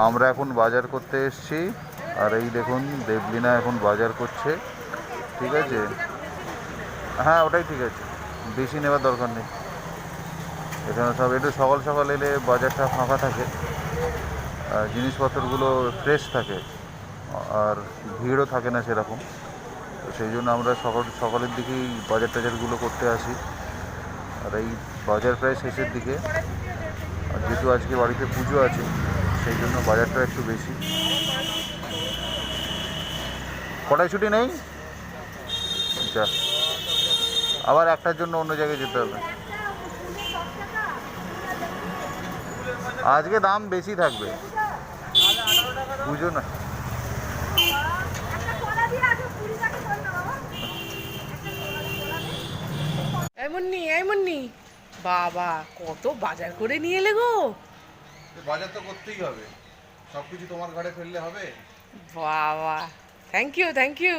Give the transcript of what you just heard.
আমরা এখন বাজার করতে এসেছি। আর এই দেখুন দেবলিনা এখন বাজার করছে। ঠিক আছে, হ্যাঁ ওটাই ঠিক আছে, বেশি নেওয়ার দরকার নেই। এখানে সব একটু সকাল সকাল এলে বাজারটা ফাঁকা থাকে, জিনিসপত্রগুলো ফ্রেশ থাকে, আর ভিড়ও থাকে না সেরকম। তো সেই জন্য আমরা সকালের দিকেই বাজার টাজারগুলো করতে আসি। আর এই বাজার প্রায় শেষের দিকে, আর যেহেতু আজকে বাড়িতে পুজো আছে সেই জন্য বাজারটা একটু বেশি। কটায় ছুটি নেই? যা, আবার একটার জন্য অন্য জায়গায় যেতে হবে। আজকে দাম বেশি থাকবে, পুজো না। এমননি এমননি বাবা, কত বাজার করে নিয়ে এলে গো। বাজার তো করতেই হবে, সব কিছু তোমার ঘরে ফেললে হবে? বাবা, থ্যাংক ইউ থ্যাংক ইউ।